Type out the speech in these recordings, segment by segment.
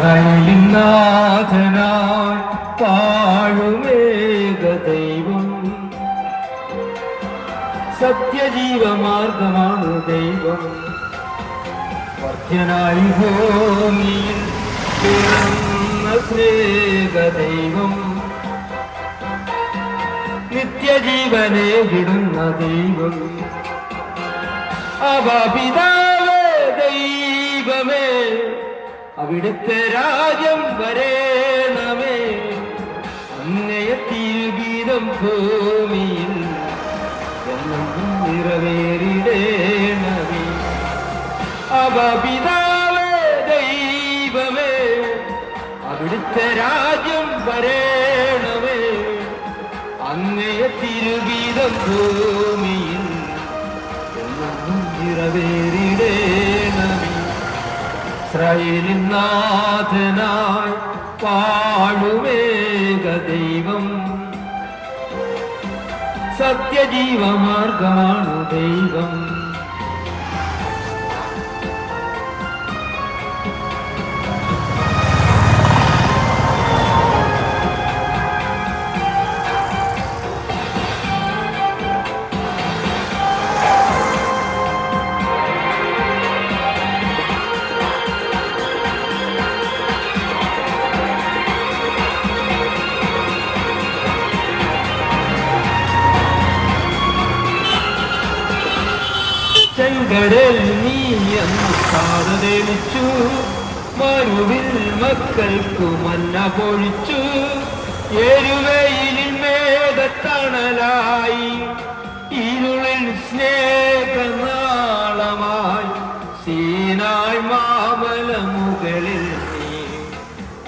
ഇസ്രായേലിൻ നാഥനായി വാഴുമേക ദൈവം, സത്യജീവമാർഗമാണ് ദൈവം. വർദ്ധ്യനായി ഭൂമിയിൽ പിറന്ന സ്നേഹ ദൈവം, നിത്യജീവനെ വിടുന്ന ദൈവം. അവാപിതാവേ ദൈവമേ, അവിടുത്തെ രാജ്യം വരേണമേ, അങ്ങയെ തിരുഗീതം ഭൂമിയിൽ എന്നും നിറവേറിടേണമേ. അവാപിതാവേ ദൈവമേ, അവിടുത്തെ രാജ്യം വരേണമേ, അങ്ങയെ തിരുഗീതം ഭൂമിയിൽ എന്നും നിറവേറിടേണമേ. ഇസ്രായേലിൻ നാഥനായി വാഴുമേക ദൈവം, സത്യജീവമാർഗമാണ് ദൈവം. ചെങ്കടൽ നീ അന്ന് സാധനിച്ചു, മരുവിൽ മക്കൾക്കു മന്ന പൊഴിച്ചു. എരുവയിലിൽ മേഘത്തണലായി, ഇരുളിൽ സ്നേഹനാളമായി, സീനായ് മാമല മുകളിൽ നീ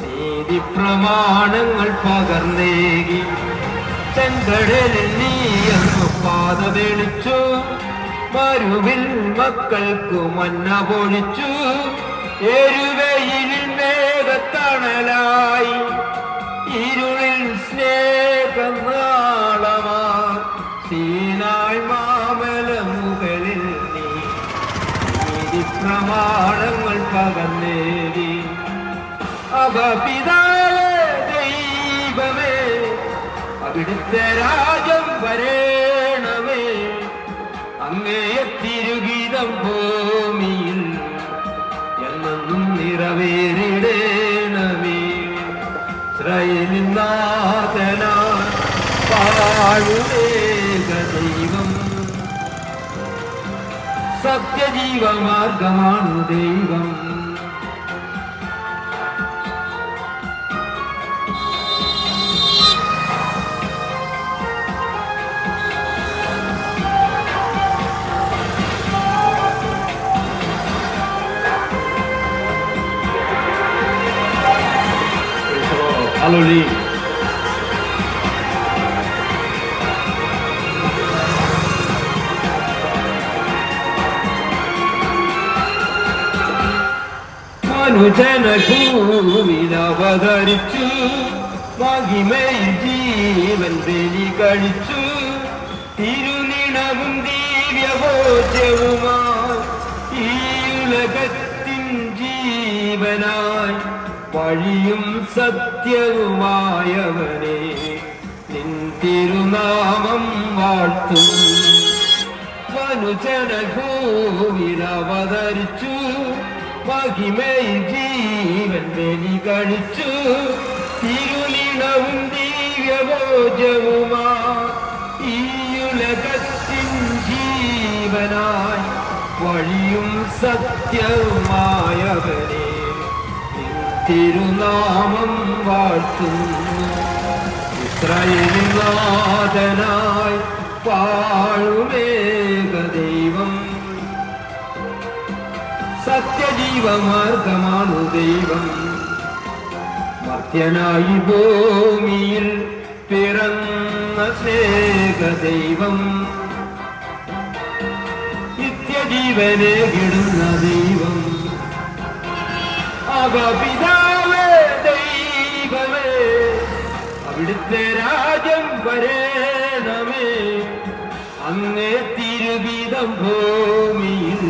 നീതി പ്രമാണങ്ങൾ പകർന്നേകി. ചെങ്കടലിൽ നീ അന്ന് പാത തെളിച്ചു, മരുവിൽ മക്കൾക്കു മന്ന പൊഴിച്ചു. എരുവയിലിൽ മേഘത്തണലായി, ഇരുളിൽ സ്നേഹനാളമായി, സീനായ് മാമല മുകളിൽ നീ നീതി പ്രമാണങ്ങൾ പകർന്നേകി. അവാപിതാവേ ദൈവമേ, അവിടുത്തെ രാജ്യം വരേണമേ, അങ്ങയെ തിരുഗീതം ഭൂമിയിൽ എന്നും നിറവേറിടേണമേ. ഇസ്രായേലിൻ നാഥനായി വാഴുമേക ദൈവം, സത്യജീവമാർഗമാണ് ദൈവം. Hallelujah. മനുജന ഭൂമിയിൽ അവതരിച്ചു, മഹിമയിൽ ജീവൻ ബലി കഴിച്ചു. തിരുനിണവും ദിവ്യഭോജ്യവുമായി ഈ ഉലകത്തിൻ ജീവനായി, വഴിയും സത്യവുമായവനെ നിൻ തിരുനാമം വാഴ്ത്തും. മനുജന ഭൂമിയിൽ അവതരിച്ചു, മഹിമയിൽ ജീവൻ ബലി കഴിച്ചു. തിരുനിണവും ദിവ്യഭോജ്യവുമായി ഈ ഉലകത്തിൻ ജീവനായി, വഴിയും സത്യവുമായവനെ തിരുനാമം വാഴ്ത്തുന്നു. ഇസ്രായേലിൻ നാഥനായി വാഴുമേക ദൈവം, സത്യജീവമാർഗമാണ് ദൈവം. മർത്യനായി ഭൂമിയിൽ പിറന്ന സ്നേഹ ദൈവം, നിത്യജീവനെ വിടുന്ന ദൈവം. അവാപിതാവേ ദൈവമേ, അവിടുത്തെ രാജ്യം വരേണമേ, അങ്ങേ തിരുഗീതം ഭൂമിയിൽ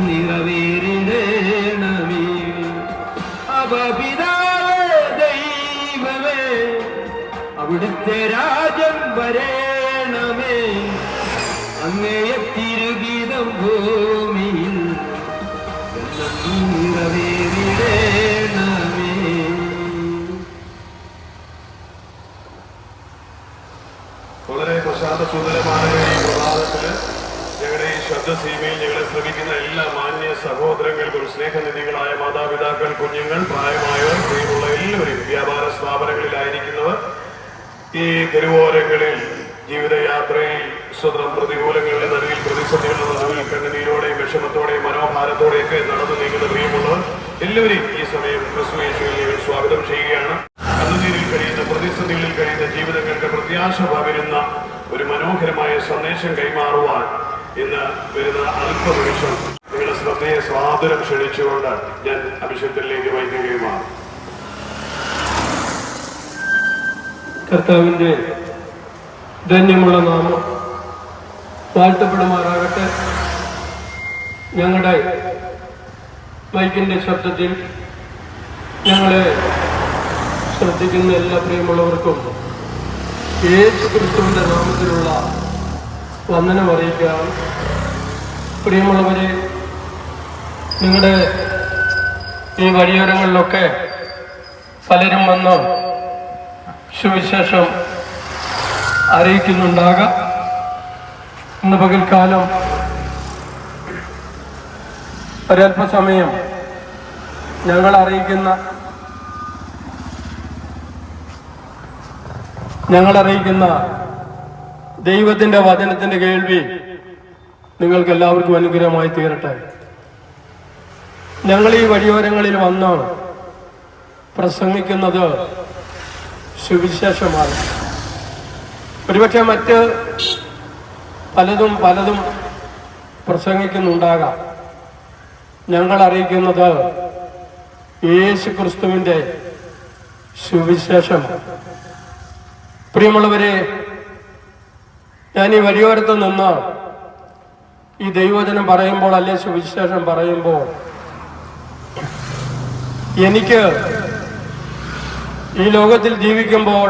നിറവേറിടേണമേ. തിരുഗീതം ഭൂമിയിൽ നിറവേറിടേണമേ. വളരെ പ്രശാന്തസുന്ദരമായ ഈ പ്രഭാതത്തില് ഞങ്ങളുടെ ഈ ശബ്ദസീമയിൽ ഞങ്ങളെ ശ്രമിക്കുന്ന എല്ലാ മാന്യ സഹോദരങ്ങൾക്കും സ്നേഹനിധികളായ മാതാപിതാക്കൾ, കുഞ്ഞുങ്ങൾ, പ്രായമായവർ, പ്രിയമുള്ള എല്ലാവരും, വ്യാപാര സ്ഥാപനങ്ങളിലായിരിക്കുന്നവർ, ഈ തെരുവോരങ്ങളിൽ ജീവിതയാത്രയിൽ സ്വന്തം പ്രതികൂലങ്ങളുടെ നടുവിൽ, പ്രതിസന്ധികളുടെ നടുവിൽ, കണ്ണുനീരോടെയും വിഷമത്തോടെയും മനോഭാരത്തോടെയൊക്കെ നടന്നു നീങ്ങുന്ന പ്രിയമുള്ളവർ എല്ലാവരെയും ഈ സമയം ക്രിസ്തു യേശുവിൽ ഞങ്ങൾ സ്വാഗതം ചെയ്യുകയാണ്. കണ്ണുനീരിൽ കഴിയുന്ന, പ്രതിസന്ധികളിൽ കഴിയുന്ന ജീവിതങ്ങൾക്ക് പ്രത്യാശ പകരുന്ന ഒരു മനോഹരമായ സന്ദേശം കൈമാറുവാൻ ഇന്ന് വരുന്ന അല്പനിമിഷം നിങ്ങളുടെ ശ്രദ്ധയെ സ്വാതന്ത്ര്യം ക്ഷണിച്ചുകൊണ്ട് ഞാൻ അഭിഷേകത്തിലേക്ക് വഹിക്കുകയുമാണ്. കർത്താവിൻ്റെ ധന്യമുള്ള നാമം വാഴ്ത്തപ്പെടുമാറാകട്ടെ. ഞങ്ങളുടെ മൈക്കിൻ്റെ ശബ്ദത്തിൽ ഞങ്ങളെ ശ്രദ്ധിക്കുന്ന എല്ലാ പ്രിയമുള്ളവർക്കും യേശു ക്രിസ്തുവിൻ്റെ നാമത്തിലുള്ള വന്ദനം അറിയിക്കാം. പ്രിയമുള്ളവരെ, നിങ്ങളുടെ ഈ വഴിയോരങ്ങളിലൊക്കെ പലരും വന്ന് സുവിശേഷം അറിയിക്കുന്നുണ്ടാകാം. ഇന്ന് പകൽക്കാലം ഒരല്പസമയം ഞങ്ങൾ അറിയിക്കുന്ന ദൈവത്തിൻ്റെ വചനത്തിൻ്റെ കേൾവി നിങ്ങൾക്ക് എല്ലാവർക്കും അനുഗ്രഹമായി തീരട്ടെ. ഞങ്ങൾ ഈ വഴിയോരങ്ങളിൽ വന്ന് പ്രസംഗിക്കുന്നത് സുവിശേഷമാണ്. ഒരുപക്ഷെ മറ്റ് പലതും പ്രസംഗിക്കുന്നുണ്ടാകാം. ഞങ്ങൾ അറിയിക്കുന്നത് യേശു ക്രിസ്തുവിൻ്റെ സുവിശേഷം. പ്രിയമുള്ളവരെ, ഞാൻ ഈ വഴിയോരത്ത് നിന്ന് ഈ ദൈവവചനം പറയുമ്പോൾ, അല്ലെ സുവിശേഷം പറയുമ്പോൾ, എനിക്ക് ഈ ലോകത്തിൽ ജീവിക്കുമ്പോൾ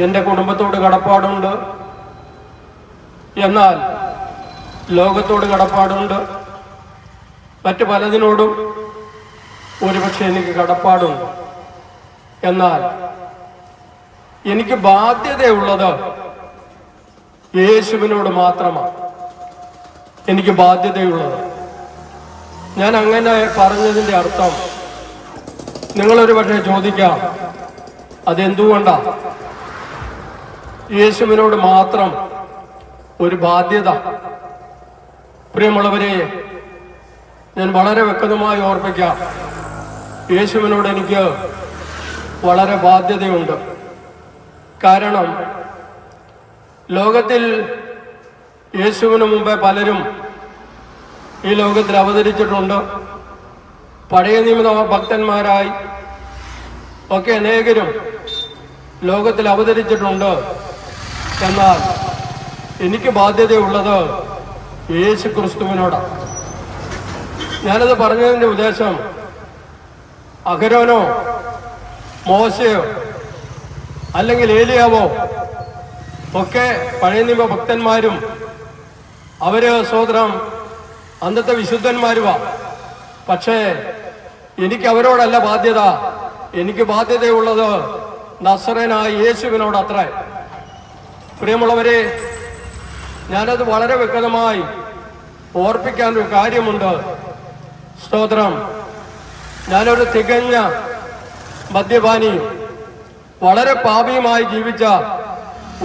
എൻ്റെ കുടുംബത്തോട് കടപ്പാടുണ്ട്, എന്നാൽ ലോകത്തോട് കടപ്പാടുണ്ട്, മറ്റ് പലതിനോടും ഒരുപക്ഷെ എനിക്ക് കടപ്പാടുണ്ട്. എന്നാൽ എനിക്ക് ബാധ്യതയുള്ളത് യേശുവിനോട് മാത്രമാണ്. എനിക്ക് ബാധ്യതയുള്ളത്. ഞാൻ അങ്ങനെ പറഞ്ഞതിൻ്റെ അർത്ഥം നിങ്ങളൊരു പക്ഷേ ചോദിക്കാം, അതെന്തുകൊണ്ടാണ് യേശുവിനോട് മാത്രം ഒരു ബാധ്യത? പ്രിയമുള്ളവരെ, ഞാൻ വളരെ വ്യക്തമായി ഓർപ്പിക്കാം, യേശുവിനോട് എനിക്ക് വളരെ ബാധ്യതയുണ്ട്. കാരണം ലോകത്തിൽ യേശുവിന് മുമ്പേ പലരും ഈ ലോകത്തിൽ അവതരിച്ചിട്ടുണ്ട്. പഴയ നിയമ ഭക്തന്മാരായി ഒക്കെ അനേകരും ലോകത്തിൽ അവതരിച്ചിട്ടുണ്ട്. എന്നാൽ എനിക്ക് ബാധ്യതയുള്ളത് യേശു ക്രിസ്തുവിനോടാണ്. ഞാനത് പറഞ്ഞതിൻ്റെ ഉദ്ദേശം അഹരോനോ മോശയോ അല്ലെങ്കിൽ ഏലിയാവോ ഒക്കെ പഴയ നിയമ ഭക്തന്മാരും അവര് സ്വതന്ത്രം അന്നത്തെ വിശുദ്ധന്മാരുമാ. പക്ഷേ എനിക്ക് അവരോടല്ല ബാധ്യത. എനിക്ക് ബാധ്യതയുള്ളത് നസറേനായ യേശുവിനോട് അത്ര. പ്രിയമുള്ളവരെ, ഞാനത് വളരെ വ്യക്തമായി ഓർപ്പിക്കാൻ ഒരു കാര്യമുണ്ട്. സ്തോത്രം. ഞാനൊരു തികഞ്ഞ മദ്യപാനിയും വളരെ പാപിയുമായി ജീവിച്ച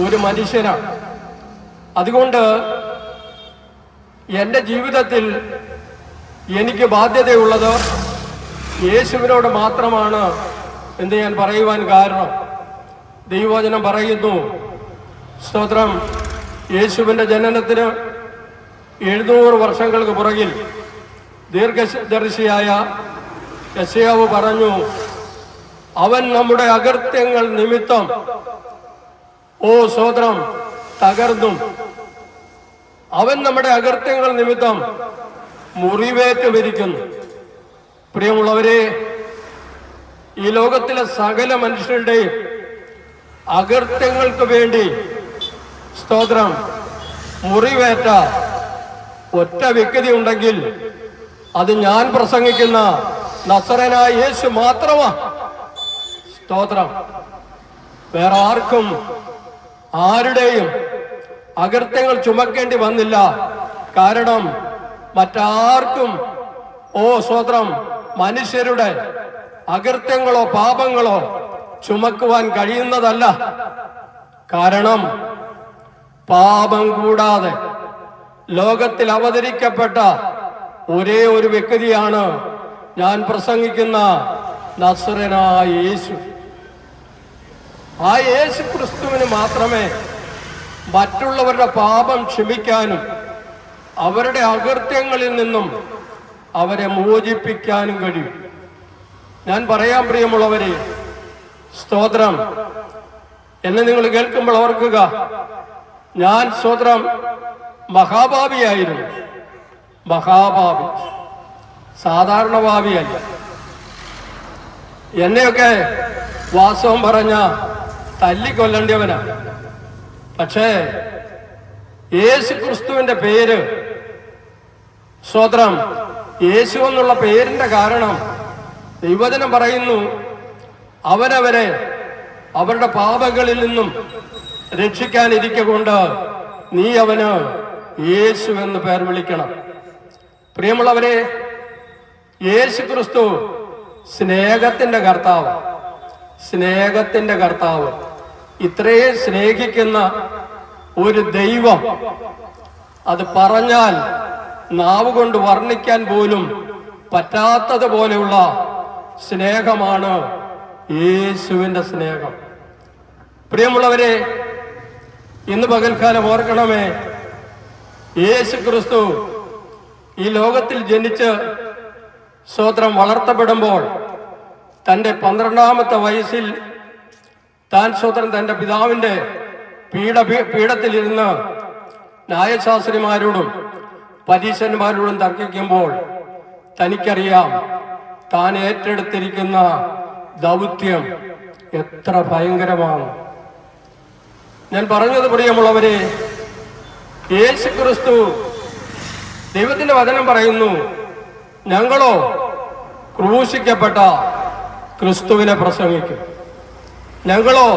ഒരു മനുഷ്യനാണ്. അതുകൊണ്ട് എൻ്റെ ജീവിതത്തിൽ എനിക്ക് ബാധ്യതയുള്ളത് യേശുവിനോട് മാത്രമാണ് എന്ന് ഞാൻ പറയുവാൻ കാരണം, ദൈവവചനം പറയുന്നു, സ്തോത്രം, യേശുവിൻ്റെ ജനനത്തിന് 700 വർഷങ്ങൾക്ക് പുറകിൽ ദീർഘദർശിയായ യെശയ്യാവ് പറഞ്ഞു, അവൻ നമ്മുടെ അകൃത്യങ്ങൾ നിമിത്തം സ്തോത്രം തകർന്നും അവൻ നമ്മുടെ അകൃത്യങ്ങൾ നിമിത്തം മുറിവേറ്റ് മരിക്കുന്നു. പ്രിയമുള്ളവരെ, ഈ ലോകത്തിലെ സകല മനുഷ്യരുടെയും അകൃത്യങ്ങൾക്ക് വേണ്ടി സ്തോത്രം മുറിവേറ്റ ഒറ്റ വ്യക്തി ഉണ്ടെങ്കിൽ അത് ഞാൻ പ്രസംഗിക്കുന്ന നസറേനായ യേശു മാത്രമാ. സ്തോത്രം. വേറെ ആർക്കും ആരുടെയും അകൃത്യങ്ങൾ ചുമക്കേണ്ടി വന്നില്ല. കാരണം മറ്റാർക്കും സ്തോത്രം മനുഷ്യരുടെ അകൃത്യങ്ങളോ പാപങ്ങളോ ചുമക്കുവാൻ കഴിയുന്നതല്ല. കാരണം പാപം കൂടാതെ ലോകത്തിൽ അവതരിക്കപ്പെട്ട ഒരേ ഒരു വ്യക്തിയാണ് ഞാൻ പ്രസംഗിക്കുന്ന നസറേനായ യേശു. ആ യേശു ക്രിസ്തുവിന് മാത്രമേ മറ്റുള്ളവരുടെ പാപം ക്ഷമിക്കാനും അവരുടെ അകൃത്യങ്ങളിൽ നിന്നും അവരെ മോചിപ്പിക്കാനും കഴിയും. ഞാൻ പറയാൻ പ്രിയമുള്ളവരെ, സ്തോത്രം, എന്നെ നിങ്ങൾ കേൾക്കുമ്പോൾ ഓർക്കുക, ഞാൻ സ്തോത്രം മഹാഭാവിയായിരുന്നു. മഹാഭാവി, സാധാരണ ഭാവിയല്ല. എന്നെയൊക്കെ വാസ്തവം പറഞ്ഞ തല്ലിക്കൊല്ലേണ്ടിയവനാ. പക്ഷേ യേശു ക്രിസ്തുവിന്റെ പേര്, സ്തോത്രം, യേശു എന്നുള്ള പേരിന്റെ കാരണം ദൈവവചനം പറയുന്നു, അവരവരെ അവരുടെ പാപങ്ങളിൽ നിന്നും രക്ഷിക്കാനിരിക്കൊണ്ട് നീ അവന് യേശു എന്ന് പേർ വിളിക്കണം. പ്രിയമുള്ളവരെ, യേശു ക്രിസ്തു സ്നേഹത്തിന്റെ കർത്താവ്. സ്നേഹത്തിന്റെ കർത്താവ്. ഇത്രയും സ്നേഹിക്കുന്ന ഒരു ദൈവം, അത് പറഞ്ഞാൽ നാവ് കൊണ്ട് വർണ്ണിക്കാൻ പോലും പറ്റാത്തതുപോലെയുള്ള സ്നേഹമാണ് യേശുവിന്റെ സ്നേഹം. പ്രിയമുള്ളവരെ, ഇന്ന് പകൽക്കാലം ഓർക്കണമേ, യേശു ക്രിസ്തു ഈ ലോകത്തിൽ ജനിച്ച് സ്തോത്രം വളർത്തപ്പെടുമ്പോൾ തൻ്റെ 12-ാമത്തെ വയസ്സിൽ താൻ സ്തോത്രം തൻ്റെ പിതാവിൻ്റെ പീഠത്തിലിരുന്ന് ന്യായശാസ്ത്രിമാരോടും പരീശന്മാരോടും തർക്കിക്കുമ്പോൾ തനിക്കറിയാം താൻ ഏറ്റെടുത്തിരിക്കുന്ന ദൗത്യം എത്ര ഭയങ്കരമാണ്. ഞാൻ പറഞ്ഞത് പ്രിയമുള്ളവരെ, യേശു ക്രിസ്തു, ദൈവത്തിന്റെ വചനം പറയുന്നു, ഞങ്ങളോ ക്രൂശിക്കപ്പെട്ട ക്രിസ്തുവിനെ പ്രസംഗിക്കും. ഞങ്ങളോ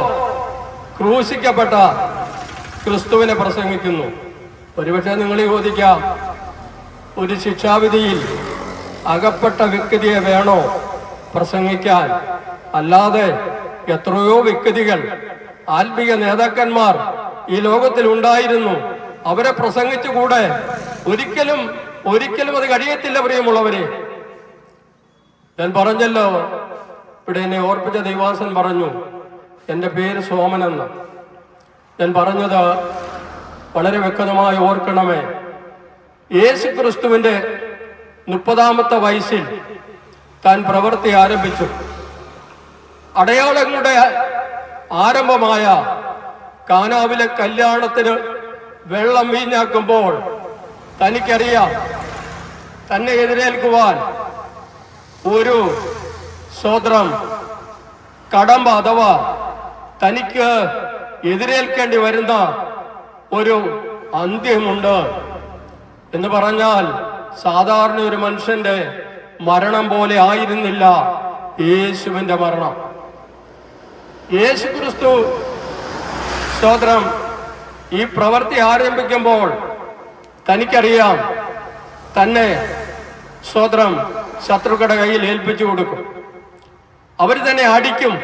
ക്രൂശിക്കപ്പെട്ട ക്രിസ്തുവിനെ പ്രസംഗിക്കുന്നു. ഒരുപക്ഷെ നിങ്ങൾ ചോദിക്കാം, ഒരു ശിക്ഷാവിധിയിൽ അകപ്പെട്ട വ്യക്തിയെ വേണോ പ്രസംഗിക്കാൻ? അല്ലാതെ എത്രയോ വ്യക്തികൾ, ആത്മീയ നേതാക്കന്മാർ ഈ ലോകത്തിൽ ഉണ്ടായിരുന്നു. അവരെ പ്രസംഗിച്ചുകൂടെ? ഒരിക്കലും അത് കഴിയത്തില്ല പ്രിയമുള്ളവരെ. ഞാൻ പറഞ്ഞല്ലോ, ഇവിടെ എന്നെ ഓർപ്പിച്ച ദൈവാസൻ പറഞ്ഞു, എൻ്റെ പേര് സോമനെന്ന്. ഞാൻ പറഞ്ഞത് വളരെ വ്യക്തമായി ഓർക്കണമേ. യേശു ക്രിസ്തുവിന്റെ 30-ാമത്തെ വയസ്സിൽ താൻ പ്രവൃത്തി ആരംഭിച്ചു. അടയാളങ്ങളുടെ ആരംഭമായ കാനാവിലെ കല്യാണത്തിന് വെള്ളം വീഞ്ഞാക്കുമ്പോൾ തനിക്കറിയാം തന്നെ എതിരേൽക്കുവാൻ ഒരു സ്തോത്രം കടമ്പ അഥവാ തനിക്ക് എതിരേൽക്കേണ്ടി വരുന്ന ഒരു അന്ത്യമുണ്ട്. എന്ന് പറഞ്ഞാൽ സാധാരണ ഒരു മനുഷ്യന്റെ മരണം പോലെ ആയിരുന്നില്ല യേശുവിന്റെ മരണം. യേശു ക്രിസ്തു സ്തോത്രം ഈ പ്രവൃത്തി ആരംഭിക്കുമ്പോൾ തനിക്കറിയാം തന്നെ സ്തോത്രം ശത്രുക്കളുടെ കയ്യിൽ ഏൽപ്പിച്ചു കൊടുക്കും. അവർ തന്നെ അടിക്കും,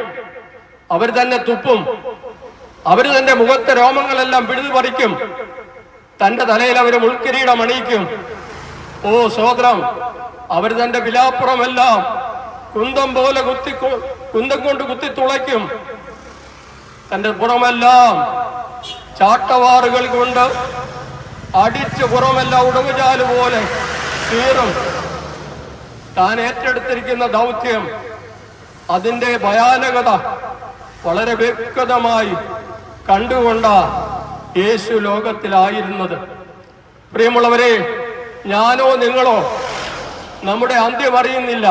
അവർ തന്നെ തുപ്പും, അവർ തന്റെ മുഖത്തെ രോമങ്ങളെല്ലാം പിഴുതു പറിക്കും, തന്റെ തലയിൽ അവർ മുൾക്കിരീടം അണിയിക്കും. സ്തോത്രം, അവർ തന്റെ വിലാപ്പുറമെല്ലാം കുന്തം കൊണ്ട് കുത്തി തുളയ്ക്കും. തന്റെ പുറമെല്ലാം ചാട്ടവാറുകൾ കൊണ്ട് അടിച്ച് പുറമെല്ലാം ഉടവുചാല് പോലെ തീറും. താൻ ഏറ്റെടുത്തിരിക്കുന്ന ദൗത്യം, അതിന്റെ ഭയാനകത വളരെ വ്യക്തമായി കണ്ടുകൊണ്ട യേശു ലോകത്തിലായിരുന്നത്. പ്രിയമുള്ളവരെ, ഞാനോ നിങ്ങളോ നമ്മുടെ അന്ത്യം അറിയുന്നില്ല.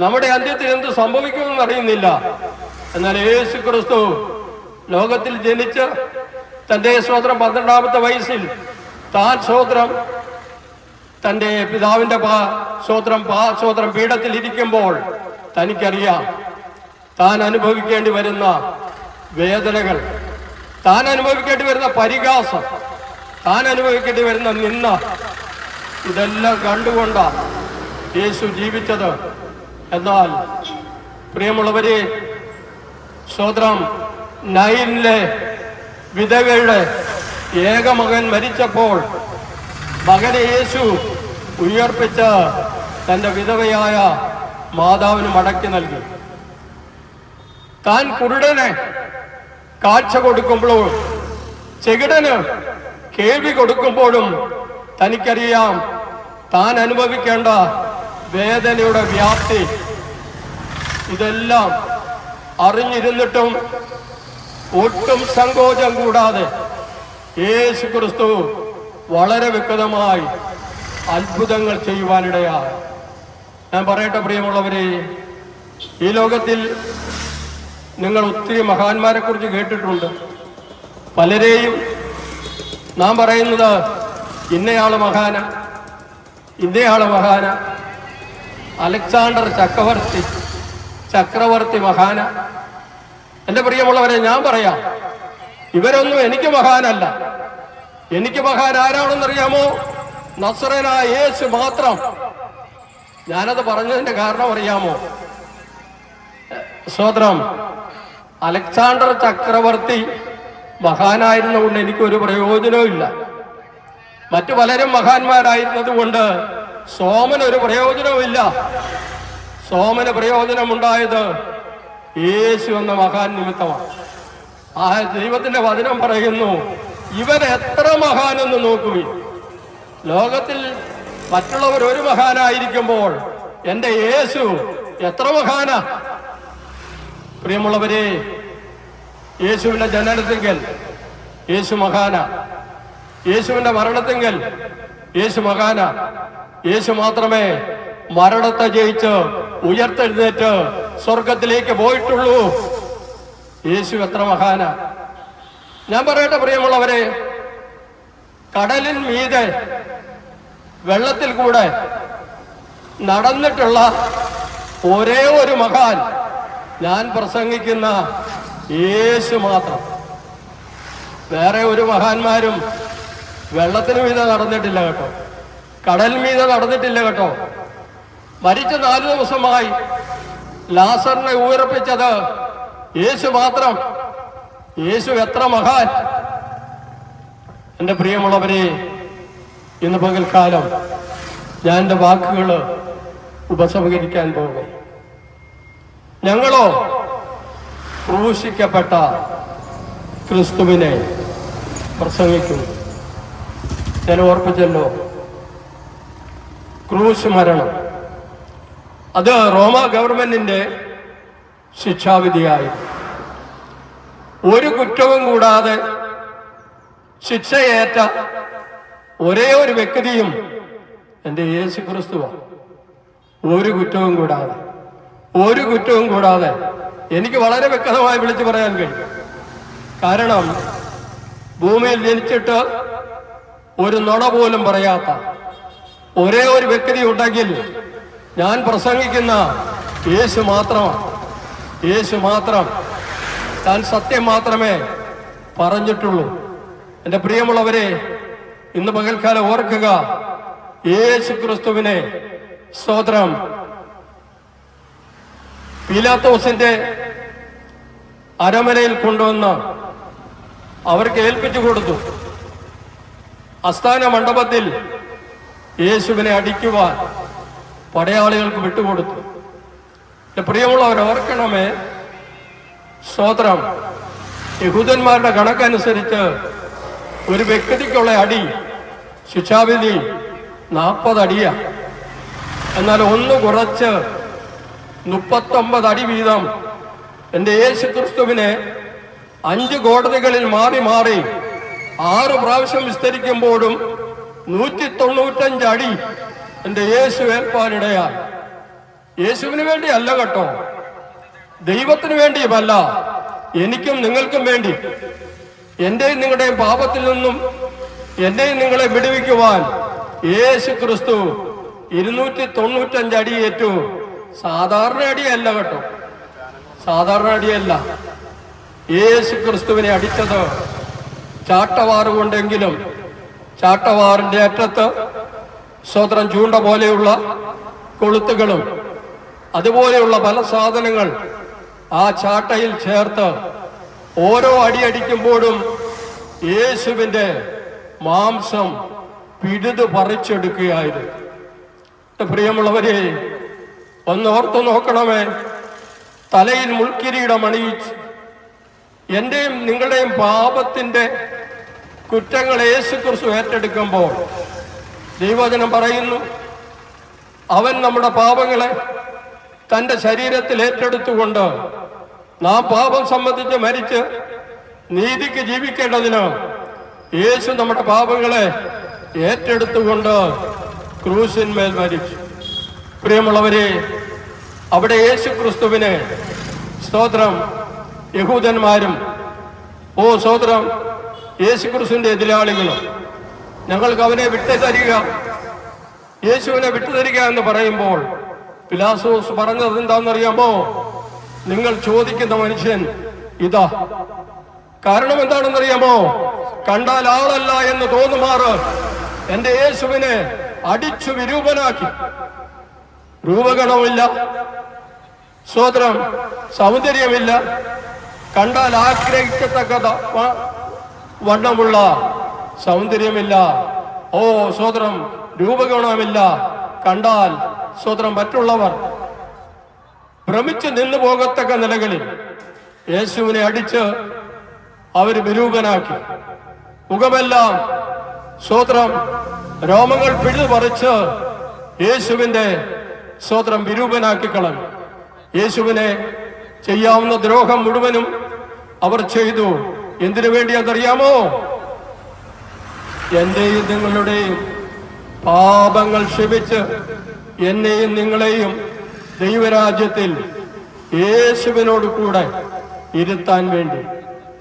നമ്മുടെ അന്ത്യത്തിൽ എന്ത് സംഭവിക്കുമെന്ന് അറിയുന്നില്ല. എന്നാൽ യേശു ക്രിസ്തു ലോകത്തിൽ ജനിച്ച് തൻ്റെ സ്വോത്രം 12-ാമത്തെ വയസ്സിൽ താൻ സ്വോത്രം തൻ്റെ പിതാവിൻ്റെ സ്വോത്രം പീഠത്തിൽ ഇരിക്കുമ്പോൾ തനിക്കറിയാം താൻ അനുഭവിക്കേണ്ടി വരുന്ന വേദനകൾ, താൻ അനുഭവിക്കേണ്ടി വരുന്ന പരിഹാസം, താൻ അനുഭവിക്കേണ്ടി വരുന്ന നിന്ന, ഇതെല്ലാം കണ്ടുകൊണ്ടാണ് യേശു ജീവിച്ചത്. എന്നാൽ പ്രിയമുള്ളവരെ, സ്വോത്രം നൈനിലെ വിധവയുടെ ഏകമകൻ മരിച്ചപ്പോൾ മകനെ യേശു ഉയർപ്പിച്ച് തൻ്റെ വിധവയായ മാതാവിന് മടക്കി നൽകി. താൻ കുരുടന് കാഴ്ച കൊടുക്കുമ്പോഴും ചെകിടന് കേൾവി കൊടുക്കുമ്പോഴും തനിക്കറിയാം താൻ അനുഭവിക്കേണ്ട വേദനയുടെ വ്യാപ്തി. ഇതെല്ലാം അറിഞ്ഞിരുന്നിട്ടും ഒട്ടും സങ്കോചം കൂടാതെ യേശു ക്രിസ്തു വളരെ വ്യക്തമായി അത്ഭുതങ്ങൾ ചെയ്യുവാനിടയായി. ഞാൻ പറയട്ടെ പ്രിയമുള്ളവരെ, ഈ ലോകത്തിൽ നിങ്ങൾ ഒത്തിരി മഹാന്മാരെ കുറിച്ച് കേട്ടിട്ടുണ്ട്. പലരെയും നാം പറയുന്നത് ഇന്നയാള് മഹാന, ഇന്നയാള് മഹാന, അലക്സാണ്ടർ ചക്രവർത്തി മഹാന. എൻ്റെ പ്രിയമുള്ളവരെ, ഞാൻ പറയാം, ഇവരൊന്നും എനിക്ക് മഹാനല്ല. എനിക്ക് മഹാൻ ആരാണെന്നറിയാമോ? നസ്രനായ യേശു മാത്രം. ഞാനത് പറഞ്ഞതിന്റെ കാരണം അറിയാമോ? സ്വോത്രം അലക്സാണ്ടർ ചക്രവർത്തി മഹാനായിരുന്നുകൊണ്ട് എനിക്കൊരു പ്രയോജനവും ഇല്ല. മറ്റു പലരും മഹാന്മാരായിരുന്നത് കൊണ്ട് സോമന് ഒരു പ്രയോജനവുമില്ല. സോമന് പ്രയോജനമുണ്ടായത് യേശു എന്ന മഹാൻ നിമിത്തമാണ്. ആ ദൈവത്തിന്റെ വചനം പറയുന്നു, ഇവൻ എത്ര മഹാനെന്ന് നോക്കുവിൻ. ലോകത്തിൽ മറ്റുള്ളവർ ഒരു മഹാനായിരിക്കുമ്പോൾ എൻ്റെ യേശു എത്ര മഹാനാ. പ്രിയമുള്ളവരെ, യേശുവിന്റെ ജനനത്തിങ്കൽ യേശു മഹാന, യേശുവിന്റെ മരണത്തിങ്കൽ യേശു മഹാന. യേശു മാത്രമേ മരണത്തെ ജയിച്ച് ഉയർത്തെഴുന്നേറ്റ് സ്വർഗത്തിലേക്ക് പോയിട്ടുള്ളൂ. യേശു എത്ര മഹാന. ഞാൻ പറയട്ടെ പ്രിയമുള്ളവരെ, കടലിൻ മീതെ വെള്ളത്തിൽ കൂടെ നടന്നിട്ടുള്ള ഒരേ ഒരു മഹാൻ ഞാൻ പ്രസംഗിക്കുന്ന യേശു മാത്രം. വേറെ ഒരു മഹാന്മാരും വെള്ളത്തിന് മീതെ നടന്നിട്ടില്ല കേട്ടോ, കടൽ മീതെ നടന്നിട്ടില്ല കേട്ടോ. മരിച്ച 4 ദിവസമായി ലാസറിനെ ഉയർപ്പിച്ചത് യേശു മാത്രം. യേശു എത്ര മഹാൻ. എൻ്റെ പ്രിയമുള്ളവരെ, ഇന്ന് പകൽക്കാലം ഞാൻ എൻ്റെ വാക്കുകൾ ഉപസംഹരിക്കാൻ പോകും. ഞങ്ങളോ ക്രൂശിക്കപ്പെട്ട ക്രിസ്തുവിനെ പ്രസംഗിക്കുന്നു. ഞാൻ ഓർപ്പിച്ചല്ലോ, ക്രൂശ് മരണം അത് റോമ ഗവൺമെന്റിന്റെ ശിക്ഷാവിധിയായി. ഒരു കുറ്റവും കൂടാതെ ശിക്ഷയേറ്റ ഒരേ ഒരു വ്യക്തിയും എൻ്റെ യേശു ക്രിസ്തുവാണ്. ഒരു കുറ്റവും കൂടാതെ എനിക്ക് വളരെ വ്യക്തമായി വിളിച്ചു പറയാൻ കഴിയും. കാരണം ഭൂമിയിൽ ജനിച്ചിട്ട് ഒരു നുണ പോലും പറയാത്ത ഒരേ ഒരു വ്യക്തി ഉണ്ടെങ്കിൽ ഞാൻ പ്രസംഗിക്കുന്ന യേശു മാത്രമാണ്. യേശു മാത്രം. താൻ സത്യം മാത്രമേ പറഞ്ഞിട്ടുള്ളൂ. എൻ്റെ പ്രിയമുള്ളവരെ, ഇന്ന് പകൽക്കാലം ഓർക്കുക, യേശു ക്രിസ്തുവിനെ സ്തോത്രം പീലാത്തോസിന്റെ അരമനയിൽ കൊണ്ടുവന്ന് അവർക്ക് ഏൽപ്പിച്ചു കൊടുത്തു. ആസ്ഥാന മണ്ഡപത്തിൽ യേശുവിനെ അടിക്കുവാൻ പടയാളികൾക്ക് വിട്ടുകൊടുത്തു. പ്രിയമുള്ളവർ ഓർക്കണമേ, സ്തോത്രം, യഹൂദന്മാരുടെ കണക്കനുസരിച്ച് ഒരു വ്യക്തിക്കുള്ള അടി ശിക്ഷാവിധി 40 അടിയാണ്. എന്നാൽ ഒന്ന് കുറച്ച് 39 അടി വീതം എൻ്റെ യേശു ക്രിസ്തുവിനെ 5 കോടതികളിൽ മാറി 6 പ്രാവശ്യം വിസ്തരിക്കുമ്പോഴും 195 അടി എൻ്റെ യേശു ഏൽപ്പാനിടയാൽ. യേശുവിന് വേണ്ടി അല്ല കേട്ടോ, ദൈവത്തിന് വേണ്ടിയുമല്ല, എനിക്കും നിങ്ങൾക്കും വേണ്ടി. എന്റെയും നിങ്ങളുടെയും പാപത്തിൽ നിന്നും എന്റെയും നിങ്ങളെ വിടുവിക്കുവാൻ യേശു ക്രിസ്തു 295 അടിയേറ്റു. സാധാരണ അടിയല്ല കേട്ടോ, സാധാരണ അടിയല്ല. യേശു ക്രിസ്തുവിനെ അടിച്ചത് ചാട്ടവാറ് കൊണ്ടെങ്കിലും ചാട്ടവാറിന്റെ അറ്റത്ത് സ്വതന്ത്രം ചൂണ്ട പോലെയുള്ള കൊളുത്തുകളും അതുപോലെയുള്ള പല സാധനങ്ങൾ ആ ചാട്ടയിൽ ചേർത്ത് ഓരോ അടിയടിക്കുമ്പോഴും യേശുവിന്റെ മാംസം പിഴുതു പറിച്ചെടുക്കുകയായിരുന്നു. പ്രിയമുള്ളവരെ, ഒന്ന് ഓർത്തു നോക്കണമേ. തലയിൽ മുൾക്കിരീടം അണിയിച്ച് എന്റെയും നിങ്ങളുടെയും പാപത്തിന്റെ കുറ്റങ്ങൾ യേശു ക്രിസ്തു ഏറ്റെടുക്കുമ്പോൾ ദൈവവചനം പറയുന്നു, അവൻ നമ്മുടെ പാപങ്ങളെ തന്റെ ശരീരത്തിൽ ഏറ്റെടുത്തുകൊണ്ട് നാം പാപം സംബന്ധിച്ച് മരിച്ച് നീതിക്ക് ജീവിക്കേണ്ടതിന് യേശു നമ്മുടെ പാപങ്ങളെ ഏറ്റെടുത്തുകൊണ്ട് ക്രൂശിന്മേൽ മരിച്ചു. പ്രിയമുള്ളവരെ, അവിടെ യേശു ക്രിസ്തുവിനെ സ്തോത്രം യഹൂദന്മാരും സ്തോത്രം യേശു ക്രിസ്തുവിന്റെ എതിരാളികളും ഞങ്ങൾക്ക് അവനെ വിട്ടുതരിക, യേശുവിനെ വിട്ടുതരിക എന്ന് പറയുമ്പോൾ പിലാത്തോസ് പറഞ്ഞത് എന്താണെന്നറിയാമോ? നിങ്ങൾ ചോദിക്കുന്ന മനുഷ്യൻ ഇതാ. കാരണം എന്താണെന്നറിയാമോ? കണ്ടാൽ ആളല്ല എന്ന് തോന്നുമാറ് എന്റെ യേശുവിനെ അടിച്ചു വിരൂപനാക്കി. രൂപഗണമില്ല, സ്വതന്ത്രം സൗന്ദര്യമില്ല, കണ്ടാൽ ആഗ്രഹിക്കത്തക്ക വണ്ണമുള്ള സൗന്ദര്യമില്ല, സ്വതന്ത്രം രൂപഗുണമില്ല, കണ്ടാൽ സ്വതന്ത്രം മറ്റുള്ളവർ ഭ്രമിച്ച് നിന്നു പോകത്തക്ക നിലകളിൽ യേശുവിനെ അടിച്ച് അവർ വിരൂപനാക്കി. മുഖമെല്ലാം സ്വതന്ത്രം രോമങ്ങൾ പിഴുതു പറിച്ച് യേശുവിന്റെ സ്വതന്ത്രം വിരൂപനാക്കി കളഞ്ഞു. യേശുവിനെ ചെയ്യാവുന്ന ദ്രോഹം മുഴുവനും അവർ ചെയ്തു. എന്തിനു വേണ്ടിയാണെന്നറിയാമോ? എന്റെയും നിങ്ങളുടെയും പാപങ്ങൾ ക്ഷമിച്ച് എന്നെയും നിങ്ങളെയും ദൈവരാജ്യത്തിൽ യേശുവിനോട് കൂടെ ഇരുത്താൻ വേണ്ടി.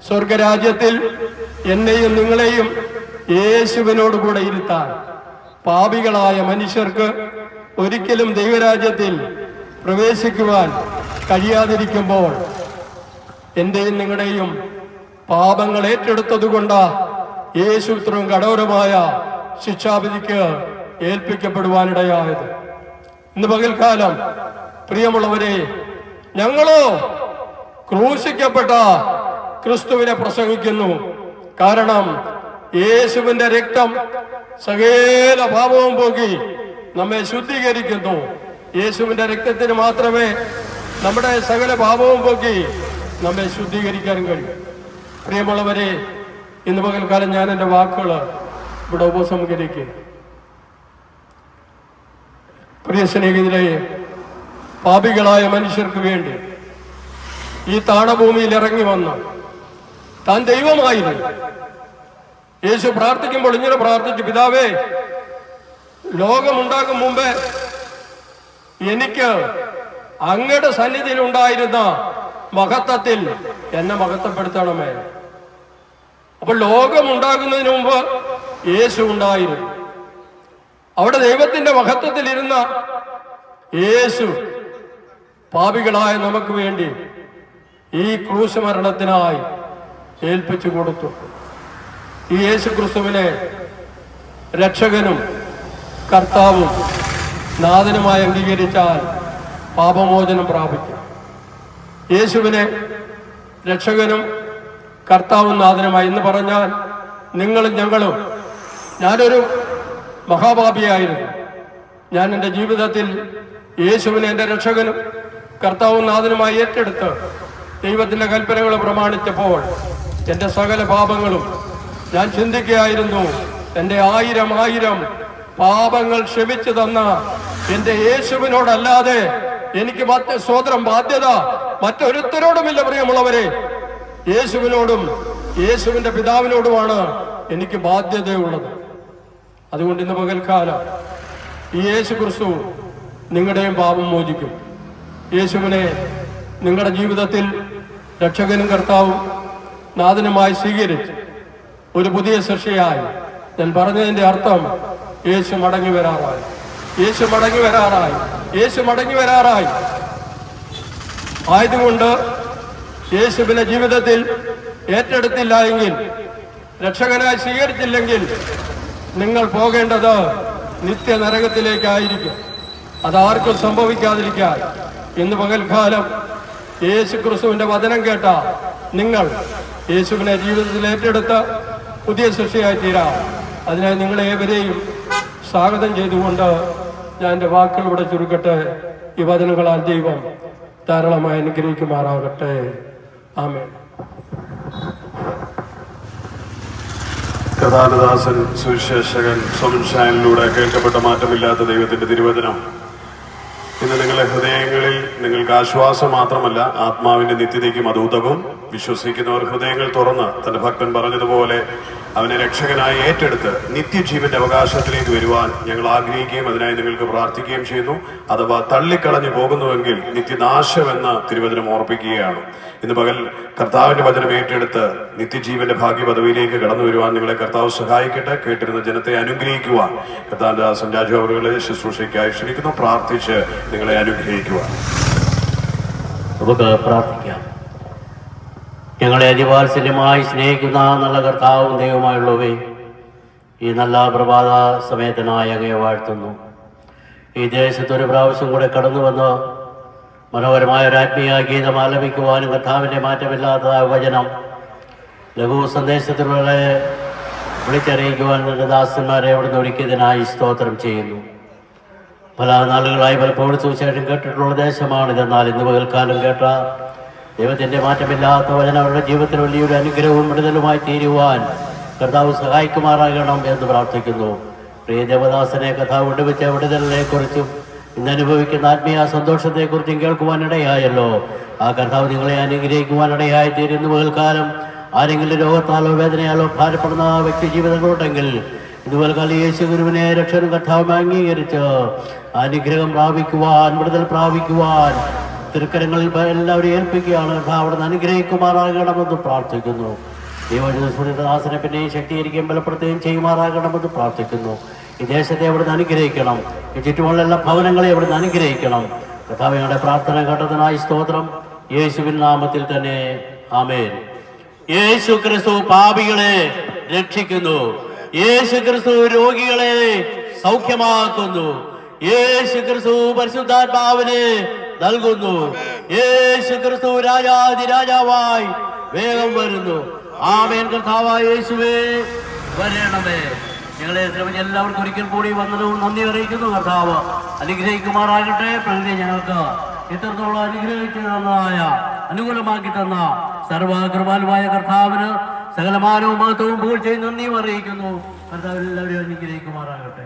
സ്വർഗരാജ്യത്തിൽ എന്നെയും നിങ്ങളെയും യേശുവിനോട് കൂടെ ഇരുത്താൻ. പാപികളായ മനുഷ്യർക്ക് ഒരിക്കലും ദൈവരാജ്യത്തിൽ പ്രവേശിക്കുവാൻ കഴിയാതിരിക്കുമ്പോൾ എന്റെയും നിങ്ങളുടെയും പാപങ്ങൾ ഏറ്റെടുത്തതുകൊണ്ടാ യേശു ഇത്രയും കഠോരമായ ശിക്ഷാവിധിക്ക് ഏൽപ്പിക്കപ്പെടുവാനിടയായത്. ഇന്ന് പകൽക്കാലം പ്രിയമുള്ളവരെ, ഞങ്ങളോ ക്രൂശിക്കപ്പെട്ട ക്രിസ്തുവിനെ പ്രസംഗിക്കുന്നു. കാരണം യേശുവിന്റെ രക്തം സകല പാപവും പോക്കി നമ്മെ ശുദ്ധീകരിക്കുന്നു. യേശുവിന്റെ രക്തത്തിന് മാത്രമേ നമ്മുടെ സകല പാപവും പോക്കി നമ്മെ ശുദ്ധീകരിക്കാൻ കഴിയും. പ്രിയമുള്ളവരെ, ഇന്ന് പകൽക്കാലം ഞാൻ എൻ്റെ വാക്കുകൾ ഇവിടെ ഉപസംഹരിക്കുക. പ്രിയ സ്നേഹിതരെ, പാപികളായ മനുഷ്യർക്ക് വേണ്ടി ഈ താണഭൂമിയിൽ ഇറങ്ങി വന്നു. താൻ ദൈവമായിരുന്നു. യേശു പ്രാർത്ഥിക്കുമ്പോൾ ഇങ്ങനെ പ്രാർത്ഥിച്ചു, പിതാവേ, ലോകമുണ്ടാകും മുമ്പേ എനിക്ക് അങ്ങയുടെ സന്നിധിയിൽ ഉണ്ടായിരുന്ന മഹത്വത്തിൽ എന്നെ മഹത്വപ്പെടുത്തണമേ. അപ്പോൾ ലോകമുണ്ടാകുന്നതിന് മുമ്പ് യേശു ഉണ്ടായിരുന്നു. അവിടെ ദൈവത്തിന്റെ മഹത്വത്തിൽ ഇരുന്ന യേശു പാപികളായ നമുക്ക് വേണ്ടി ഈ ക്രൂശ് മരണത്തിനായി ഏൽപ്പിച്ചു കൊടുത്തു. ഈ യേശു ക്രിസ്തുവിനെ രക്ഷകനും കർത്താവും നാഥനുമായി അംഗീകരിച്ചാൽ പാപമോചനം പ്രാപിക്കും. യേശുവിനെ രക്ഷകനും കർത്താവും നാഥനുമായി എന്ന് പറഞ്ഞാൽ നിങ്ങളും ഞങ്ങളും. ഞാനൊരു മഹാപാപിയായിരുന്നു. ഞാൻ എൻ്റെ ജീവിതത്തിൽ യേശുവിനെ എൻ്റെ രക്ഷകനും കർത്താവും നാഥനുമായി ഏറ്റെടുത്ത് ദൈവത്തിൻ്റെ കൽപ്പനകൾ പ്രമാണിച്ചപ്പോൾ എൻ്റെ സകല പാപങ്ങളും ഞാൻ ചിന്തിക്കുകയായിരുന്നു. എൻ്റെ ആയിരം പാപങ്ങൾ ക്ഷമിച്ചു തന്ന എൻ്റെ യേശുവിനോടല്ലാതെ എനിക്ക് സ്വതന്ത്രം ബാധ്യത മറ്റൊരുത്തരോടുമില്ല. പ്രിയമുള്ളവരെ, യേശുവിനോടും യേശുവിന്റെ പിതാവിനോടുമാണ് എനിക്ക് ബാധ്യതയുള്ളത്. അതുകൊണ്ട് ഇന്ന് പകൽക്കാലം ഈ യേശു ക്രിസ്തു നിങ്ങളുടെയും പാപം മോചിക്കും. യേശുവിനെ നിങ്ങളുടെ ജീവിതത്തിൽ രക്ഷകനും കർത്താവും നാഥനുമായി സ്വീകരിച്ച് ഒരു പുതിയ സൃഷ്ടിയായി. ഞാൻ പറഞ്ഞതിന്റെ അർത്ഥം യേശു മടങ്ങി വരാറായി, യേശു മടങ്ങി വരാറായി, യേശു മടങ്ങി വരാറായി. ആയതുകൊണ്ട് യേശുവിനെ ജീവിതത്തിൽ ഏറ്റെടുത്തില്ല എങ്കിൽ, രക്ഷകനായി സ്വീകരിച്ചില്ലെങ്കിൽ നിങ്ങൾ പോകേണ്ടത് നിത്യനരകത്തിലേക്കായിരിക്കും. അതാർക്കും സംഭവിക്കാതിരിക്കാൻ ഇന്ന് പകൽക്കാലം യേശു ക്രിസ്തുവിന്റെ വചനം കേട്ട നിങ്ങൾ യേശുവിനെ ജീവിതത്തിൽ ഏറ്റെടുത്ത് പുതിയ സൃഷ്ടിയായി തീരാം. അതിനായി നിങ്ങളെ ഏവരെയും സ്വാഗതം ചെയ്തുകൊണ്ട് ഞാൻ എൻ്റെ വാക്കുകൾ ഇവിടെ ചുരുക്കട്ടെ. ഈ വചനങ്ങളാൽ ദൈവം ധാരാളമായി അനുഗ്രഹിക്കുമാറാകട്ടെ. ആമേൻ. കഥാനദാസൻ സുവിശേഷകൻ സോമൻഷാനിലൂടെ കേൾക്കപ്പെട്ട മാറ്റമില്ലാത്ത ദൈവത്തിന്റെ തിരുവചനം ഇന്ന് നിങ്ങളുടെ ഹൃദയങ്ങളിൽ നിങ്ങൾക്ക് ആശ്വാസം മാത്രമല്ല, ആത്മാവിന്റെ നിത്യതയ്ക്കും അത് ഉതകും. വിശ്വസിക്കുന്നവർ ഹൃദയങ്ങൾ തുറന്ന് തന്റെ ഭക്തൻ പറഞ്ഞതുപോലെ അവനെ രക്ഷകനായി ഏറ്റെടുത്ത് നിത്യജീവന്റെ അവകാശത്തിലേക്ക് വരുവാൻ ഞങ്ങൾ ആഗ്രഹിക്കുകയും അതിനായി നിങ്ങൾക്ക് പ്രാർത്ഥിക്കുകയും ചെയ്യുന്നു. അഥവാ തള്ളിക്കളഞ്ഞു പോകുന്നുവെങ്കിൽ നിത്യനാശമെന്ന തിരുവചനം ഓർപ്പിക്കുകയാണ്. ഇന്ന് പകൽ കർത്താവിന്റെ വചനം ഏറ്റെടുത്ത് നിത്യജീവന്റെ ഭാഗ്യപദവിയിലേക്ക് കടന്നു വരുവാൻ നിങ്ങളെ കർത്താവ് സഹായിക്കട്ടെ. കേട്ടിരുന്ന ജനത്തെ അനുഗ്രഹിക്കുവാൻ കർത്താവിന്റെ ദാസൻ രാജു അവരുടെ ശുശ്രൂഷയ്ക്കായി ക്ഷണിക്കുന്നു. പ്രാർത്ഥിച്ച് നിങ്ങളെ അനുഗ്രഹിക്കുവാൻ നമുക്ക് പ്രാർത്ഥിക്കാം. ഞങ്ങളെ അതിവാത്സല്യമായി സ്നേഹിക്കുന്ന നല്ല കർത്താവും ദൈവമായുള്ളവേ, ഈ നല്ല പ്രഭാത സമയത്തിനായി അങ്ങയെ വാഴ്ത്തുന്നു. ഈ ദേശത്തൊരു പ്രാവശ്യം കൂടെ കടന്നു വന്ന് മനോഹരമായ ഒരു ആത്മീയ ഗീതം ആലപിക്കുവാനും കർത്താവിൻ്റെ മാറ്റമില്ലാത്ത വചനം ലഘു സന്ദേശത്തിലൂടെ വിളിച്ചറിയിക്കുവാൻ നിന്റെ ദാസന്മാരെ അവിടുന്ന് ഒരുക്കിയതിനായി സ്തോത്രം ചെയ്യുന്നു. പല നാളുകളായി പലപ്പോഴും സുവിശേഷം കേട്ടിട്ടുള്ള ദേശമാണിതെന്നാൽ ഇന്ന് പകൽക്കാലം കേട്ട ദൈവത്തിൻ്റെ മാറ്റമില്ലാത്ത വചനം അവരുടെ ജീവിതത്തിൽ വലിയൊരു അനുഗ്രഹവും വിടുതലുമായി തീരുവാൻ കർത്താവ് സഹായിക്കുമാറാകണം എന്ന് പ്രാർത്ഥിക്കുന്നു. പ്രിയ ദേവദാസനെ കർത്താവ് വിടുവിച്ച വിടുതലിനെക്കുറിച്ചും ഇന്ന് അനുഭവിക്കുന്ന ആത്മീയ സന്തോഷത്തെക്കുറിച്ചും കേൾക്കുവാനിടയായല്ലോ. ആ കർത്താവ് നിങ്ങളെ അനുഗ്രഹിക്കുവാനിടയായി തീരുന്ന പകൽക്കാലം ആരെങ്കിലും രോഗത്താലോ വേദനയാലോ ഭാരപ്പെടുന്ന വ്യക്തി ജീവിതങ്ങളുണ്ടെങ്കിൽ ഇതുപോൽക്കാലം യേശു ഗുരുവിനെ രക്ഷകനും കർത്താവും അംഗീകരിച്ച് അനുഗ്രഹം പ്രാപിക്കുവാൻ, വിടുതൽ പ്രാപിക്കുവാൻ തിരുക്കരങ്ങളിൽ എല്ലാവരും ഏൽപ്പിക്കുകയാണ്. അവിടുന്ന് അനുഗ്രഹിക്കുമാറാകണമെന്ന് പ്രാർത്ഥിക്കുന്നു. ദൈവദാസനെ പിന്നെയും ശക്തീകരിക്കുകയും ബലപ്പെടുത്തുകയും ചെയ്യുമാറാകണമെന്ന് പ്രാർത്ഥിക്കുന്നു. ഈ ദേശത്തെ അവിടുന്ന് അനുഗ്രഹിക്കണം. ഈ ചുറ്റുമുള്ള എല്ലാ ഭവനങ്ങളെ അവിടുന്ന് അനുഗ്രഹിക്കണം. കർത്താവിയുടെ പ്രാർത്ഥന കേട്ടതിനായി സ്തോത്രം. യേശുവിൻ നാമത്തിൽ തന്നെ ആമേൻ. യേശു ക്രിസ്തു പാപികളെ രക്ഷിക്കുന്നു. യേശു ക്രിസ്തു രോഗികളെ സൗഖ്യമാക്കുന്നു. യേശു ക്രിസ്തു പരിശുദ്ധാത്മാവിനെ നൽകുന്നു. യേശു ക്രിസ്തു രാജാതിരാജാവായി വേഗം വരുന്നു. ആമേൻ. കർത്താവായ യേശുവേ വരണമേ. ഞങ്ങളെ ശ്രമിച്ച എല്ലാവർക്കും ഒരിക്കൽ കൂടി വന്നതും നന്ദി അറിയിക്കുന്നു. കർത്താവ് അനുഗ്രഹിക്കുമാറാകട്ടെ. പ്രകൃതി ഞങ്ങൾക്ക് ഇത്രത്തോളം അനുഗ്രഹിച്ചു തന്നതായ അനുകൂലമാക്കി തന്ന സർവകൃപാലുമായ കർത്താവിന് സകലമാനവും മഹത്വവും പുകഴ്ചയും നന്ദിയും അറിയിക്കുന്നു. കർത്താവ് എല്ലാവരും അനുഗ്രഹിക്കുമാറാകട്ടെ.